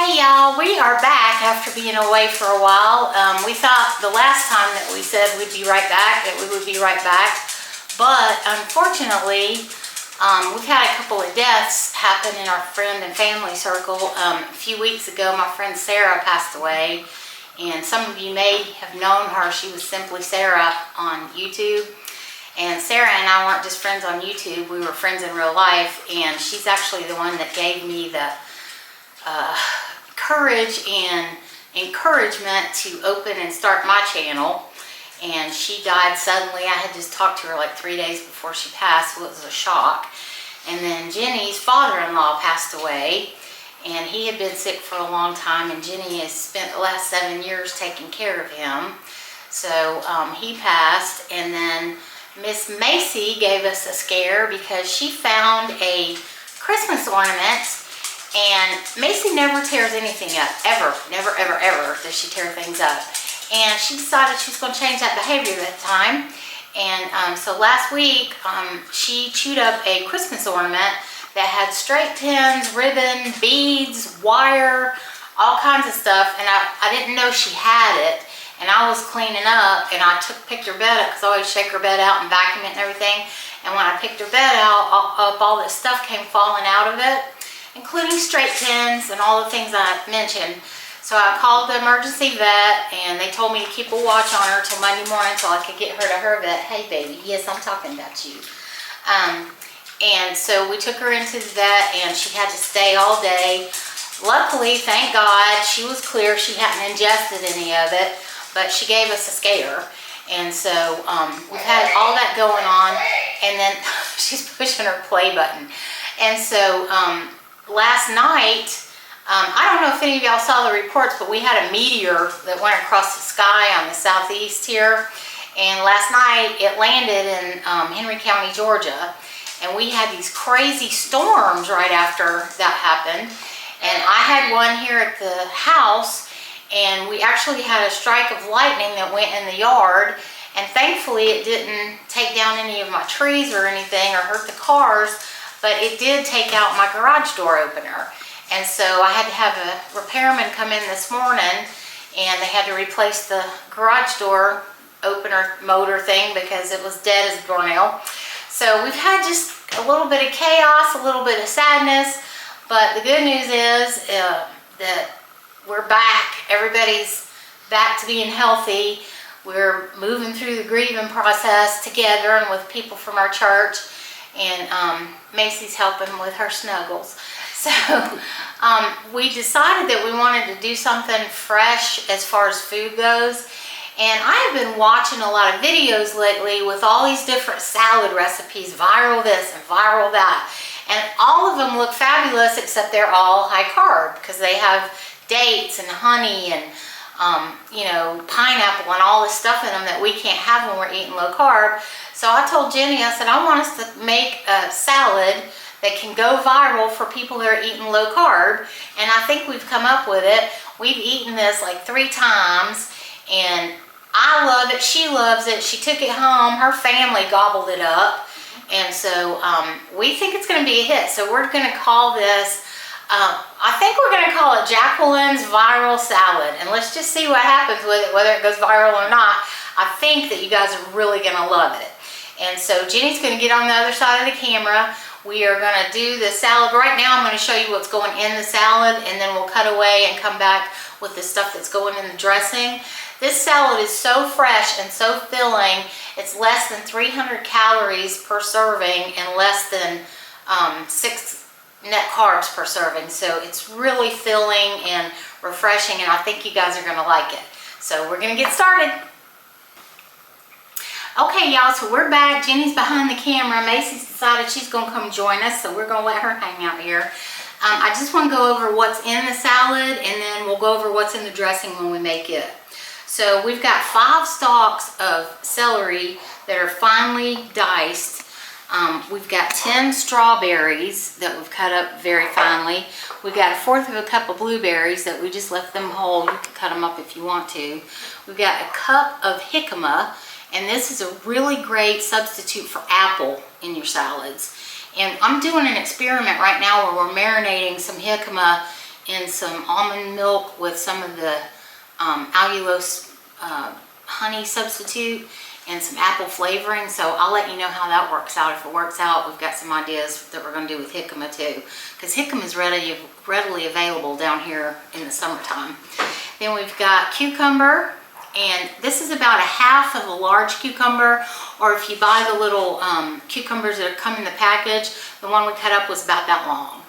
Hey y'all, we are back after being away for a while. We thought the last time that we said we'd be right back, that we would be right back. But unfortunately, we've had a couple of deaths happen in our friend and family circle. A few weeks ago, my friend Sarah passed away. And some of you may have known her. She was Simply Sarah on YouTube. And Sarah and I weren't just friends on YouTube, we were friends in real life. And she's actually the one that gave me the courage and encouragement to open and start my channel. And she died suddenly. I had just talked to her like 3 days before she passed, so it was a shock. And then Jenny's father-in-law passed away, and he had been sick for a long time, and Jenny has spent the last 7 years taking care of him. So he passed, and then Miss Macy gave us a scare because she found a Christmas ornament. And Macy never tears anything up, ever, never, ever, ever does she tear things up. And she decided she was going to change that behavior that time. And so last week, she chewed up a Christmas ornament that had straight pins, ribbon, beads, wire, all kinds of stuff. And I didn't know she had it. And I was cleaning up, and I picked her bed up, because I always shake her bed out and vacuum it and everything. And when I picked her bed out, all this stuff came falling out of it, including straight pins and all the things I mentioned. So I called the emergency vet, and they told me to keep a watch on her till Monday morning so I could get her to her vet. Hey baby, yes, I'm talking about you. And so we took her into the vet, and she had to stay all day. Luckily, thank God, she was clear. She hadn't ingested any of it, but she gave us a scare. And so we've had all that going on, and then she's pushing her play button. And so last night, I don't know if any of y'all saw the reports, but we had a meteor that went across the sky on the southeast here. And last night it landed in Henry County, Georgia. And we had these crazy storms right after that happened. And I had one here at the house, and we actually had a strike of lightning that went in the yard. And thankfully it didn't take down any of my trees or anything or hurt the cars. But it did take out my garage door opener. And so I had to have a repairman come in this morning, and they had to replace the garage door opener motor thing because it was dead as a doornail. So we've had just a little bit of chaos, a little bit of sadness, but the good news is that we're back. Everybody's back to being healthy. We're moving through the grieving process together and with people from our church. And Macy's helping with her snuggles. So we decided that we wanted to do something fresh as far as food goes. And I have been watching a lot of videos lately with all these different salad recipes, viral this and viral that. And all of them look fabulous, except they're all high carb because they have dates and honey and you know, pineapple and all this stuff in them that we can't have when we're eating low carb. So I told Jenny, I said, I want us to make a salad that can go viral for people that are eating low carb. And I think we've come up with it. We've eaten this like 3 times, and I love it. She loves it. She took it home. Her family gobbled it up. And so we think it's going to be a hit. So we're going to call this, I think we're going to call it Jacqueline's Viral Salad. And let's just see what happens with it, whether it goes viral or not. I think that you guys are really going to love it. And so Jenny's going to get on the other side of the camera. We are going to do the salad. Right now I'm going to show you what's going in the salad, and then we'll cut away and come back with the stuff that's going in the dressing. This salad is so fresh and so filling. It's less than 300 calories per serving and less than 6 net carbs per serving. So it's really filling and refreshing, and I think you guys are going to like it. So we're going to get started. Okay, y'all, so we're back. Jenny's behind the camera. Macy's decided she's going to come join us, so we're going to let her hang out here. I just want to go over what's in the salad, and then we'll go over what's in the dressing when we make it. So we've got 5 stalks of celery that are finely diced. We've got 10 strawberries that we've cut up very finely. We've got 1/4 of a cup of blueberries that we just left them whole. You can cut them up if you want to. We've got a cup of jicama. And this is a really great substitute for apple in your salads. And I'm doing an experiment right now where we're marinating some jicama in some almond milk with some of the allulose honey substitute and some apple flavoring. So I'll let you know how that works out. If it works out, we've got some ideas that we're going to do with jicama too, because jicama is readily available down here in the summertime. Then we've got cucumber, and this is about a half of a large cucumber, or if you buy the little cucumbers that come in the package, the one we cut up was about that long.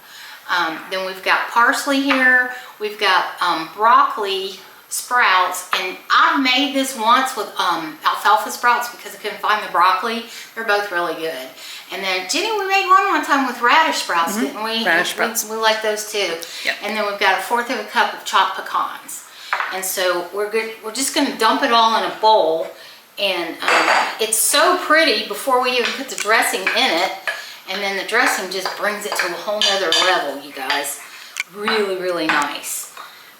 Then we've got parsley here, we've got broccoli sprouts, and I've made this once with alfalfa sprouts because I couldn't find the broccoli. They're both really good. And then Jenny, we made one time with radish sprouts, didn't we? Radish sprouts. We like those too. Yep. And then we've got 1/4 of a cup of chopped pecans. And so we're just going to dump it all in a bowl, and it's so pretty before we even put the dressing in it, and then the dressing just brings it to a whole nother level, you guys. Really, really nice.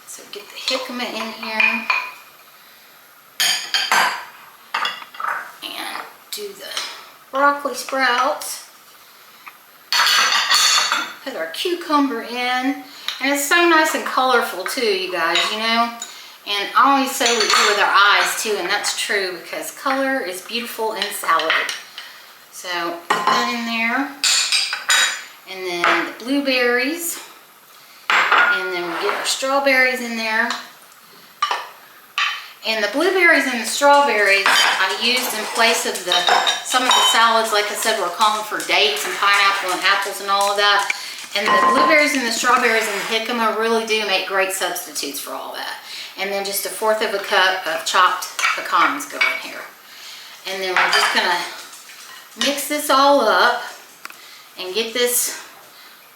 So get the jicama in here and do the broccoli sprouts. Put our cucumber in, and it's so nice and colorful too, you guys, you know. And I always say we do with our eyes too, and that's true because color is beautiful in salad. So put that in there, and then the blueberries, and then we get our strawberries in there. And the blueberries and the strawberries I used in place of some of the salads, like I said, we're calling for dates and pineapple and apples and all of that. And the blueberries and the strawberries and the jicama really do make great substitutes for all that. And then just 1/4 of a cup of chopped pecans go in here. And then we're just gonna mix this all up and get this,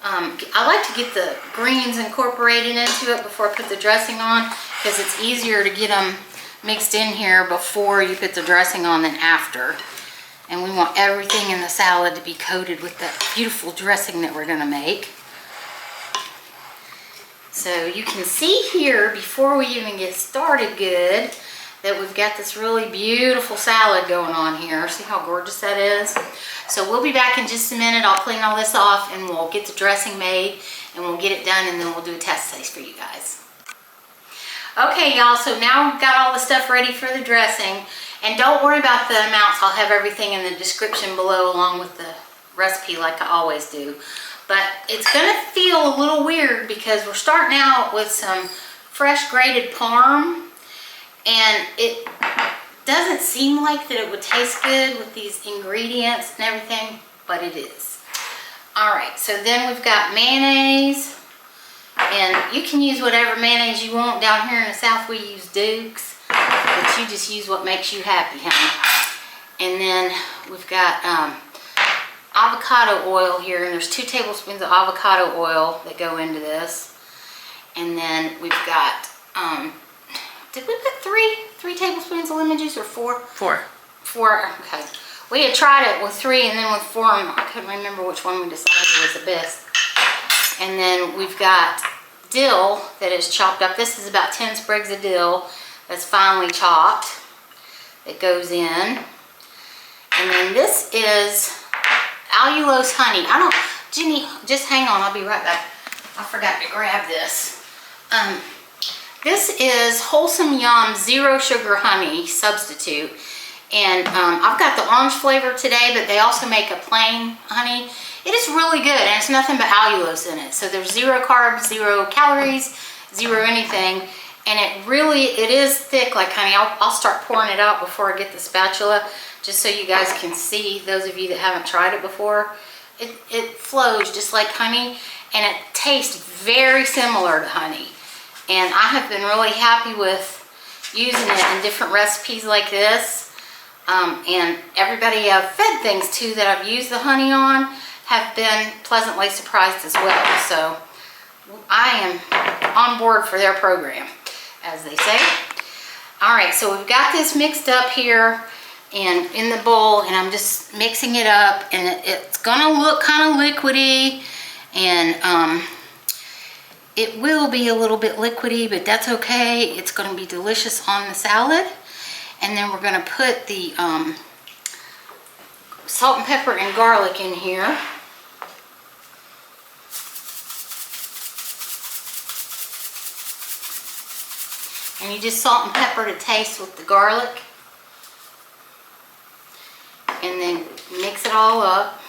I like to get the greens incorporated into it before I put the dressing on, because it's easier to get them mixed in here before you put the dressing on than after. And we want everything in the salad to be coated with that beautiful dressing that we're gonna make. So you can see here, before we even get started good, that we've got this really beautiful salad going on here. See how gorgeous that is? So we'll be back in just a minute. I'll clean all this off and we'll get the dressing made and we'll get it done, and then we'll do a test taste for you guys. Okay, y'all, so now we've got all the stuff ready for the dressing. And don't worry about the amounts. I'll have everything in the description below along with the recipe like I always do. But it's gonna feel a little weird because we're starting out with some fresh grated parm, and it doesn't seem like that it would taste good with these ingredients and everything, but it is. All right, so then we've got mayonnaise, and you can use whatever mayonnaise you want. Down here in the South we use Duke's, but you just use what makes you happy, honey. And then we've got avocado oil here, and there's 2 tablespoons of avocado oil that go into this. And then we've got, did we put three tablespoons of lemon juice, or 4? 4. 4, okay. We had tried it with 3 and then with 4, and I couldn't remember which one we decided was the best. And then we've got dill that is chopped up. This is about 10 sprigs of dill that's finely chopped that goes in. And then this is allulose honey. Jenny, just hang on, I'll be right back. I forgot to grab this. This is Wholesome Yum Zero Sugar Honey Substitute. And I've got the orange flavor today, but they also make a plain honey. It is really good, and it's nothing but allulose in it. So there's 0 carbs, 0 calories, 0 anything. And it is thick like honey. I'll start pouring it out before I get the spatula, just so you guys can see, those of you that haven't tried it before. It flows just like honey, and it tastes very similar to honey. And I have been really happy with using it in different recipes like this. And everybody I've fed things to that I've used the honey on have been pleasantly surprised as well. So I am on board for their program, as they say. All right, so we've got this mixed up here and in the bowl, and I'm just mixing it up, and it's gonna look kind of liquidy, and it will be a little bit liquidy, but that's okay. It's gonna be delicious on the salad. And then we're gonna put the salt and pepper and garlic in here. And you just salt and pepper to taste with the garlic. And then mix it all up.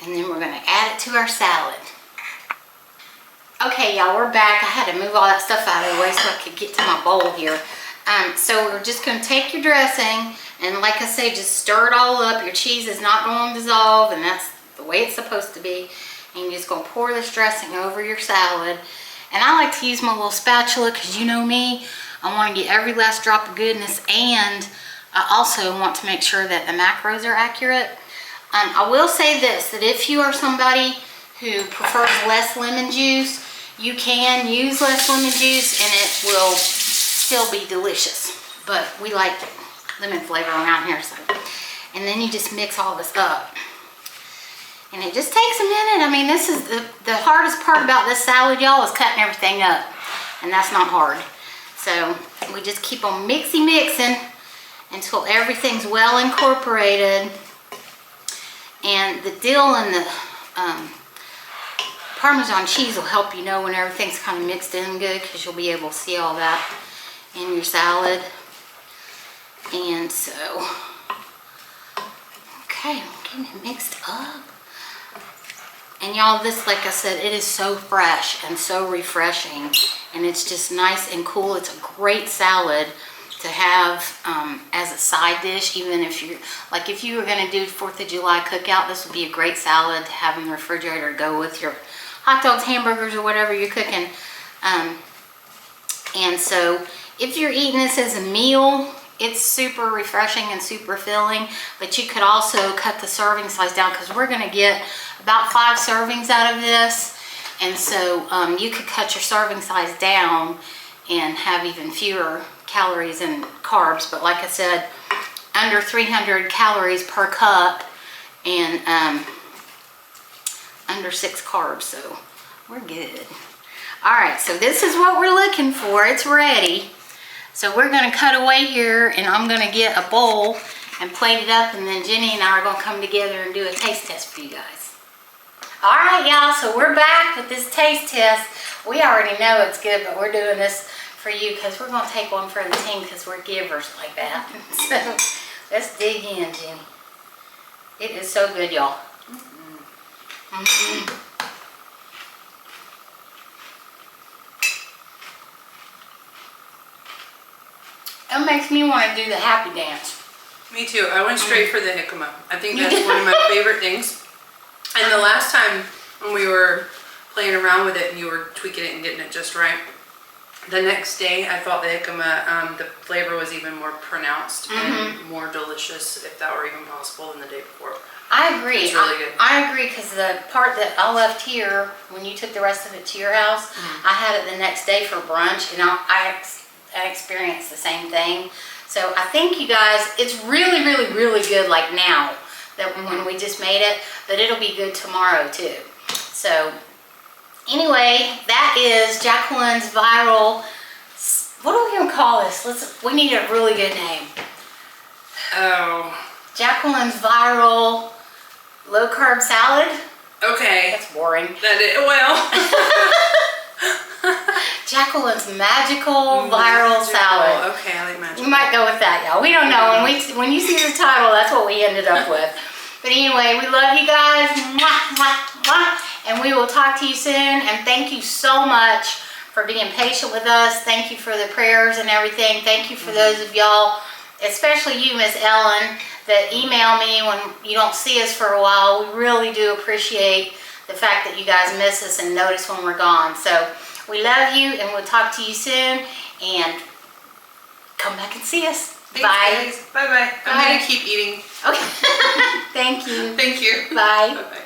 And then we're going to add it to our salad. Okay, y'all, we're back. I had to move all that stuff out of the way so I could get to my bowl here. So we're just going to take your dressing, and like I say, just stir it all up. Your cheese is not going to dissolve, and that's the way it's supposed to be. And you're just going to pour this dressing over your salad. And I like to use my little spatula because you know me, I want to get every last drop of goodness, and I also want to make sure that the macros are accurate. I will say this, that if you are somebody who prefers less lemon juice, you can use less lemon juice and it will still be delicious. But we like lemon flavor around here. So. And then you just mix all this up. And it just takes a minute. I mean, this is the hardest part about this salad, y'all, is cutting everything up. And that's not hard. So we just keep on mixing until everything's well incorporated. And the dill and the Parmesan cheese will help you know when everything's kind of mixed in good, because you'll be able to see all that in your salad. And so, okay, I'm getting it mixed up. And y'all, this, like I said, it is so fresh and so refreshing. And it's just nice and cool. It's a great salad to have as a side dish, even if you're, like if you were gonna do 4th of July cookout, this would be a great salad to have in the refrigerator, go with your hot dogs, hamburgers, or whatever you're cooking. And so if you're eating this as a meal, it's super refreshing and super filling, but you could also cut the serving size down, because we're gonna get about 5 servings out of this. And so you could cut your serving size down and have even fewer calories and carbs. But like I said, under 300 calories per cup and under 6 carbs, so we're good. All right, so this is what we're looking for. It's ready. So we're gonna cut away here, and I'm gonna get a bowl and plate it up, and then Jenny and I are gonna come together and do a taste test for you guys. All right, y'all, so we're back with this taste test. We already know it's good, but we're doing this for you because we're going to take one for the team, because we're givers like that. So let's dig in, Jenny. It is so good, y'all. It makes me want to do the happy dance. Me too. I went straight for the jicama. I think that's one of my favorite things. And the last time when we were playing around with it and you were tweaking it and getting it just right, the next day I thought the jicama, the flavor was even more pronounced and more delicious, if that were even possible, than the day before. I agree. It's really good. I agree, because the part that I left here, when you took the rest of it to your house, I had it the next day for brunch, and I experienced the same thing. So I think you guys, it's really, really, really good like now, that when we just made it, but it'll be good tomorrow too. So anyway, that is Jacqueline's viral, what are we gonna call this? We need a really good name. Oh. Jacqueline's viral low carb salad. Okay. That's boring. Well. Jacqueline's magical viral salad. Okay, I like magical. We might go with that, y'all. We don't know. When you see the title, that's what we ended up with. But anyway, we love you guys. Mwah, mwah, mwah. And we will talk to you soon. And thank you so much for being patient with us. Thank you for the prayers and everything. Thank you for those of y'all, especially you, Miss Ellen, that email me when you don't see us for a while. We really do appreciate the fact that you guys miss us and notice when we're gone. So we love you, and we'll talk to you soon. And come back and see us. Thanks, bye. Guys. Bye-bye. I'm going to keep eating. Okay. Thank you. Thank you. Bye. Bye-bye.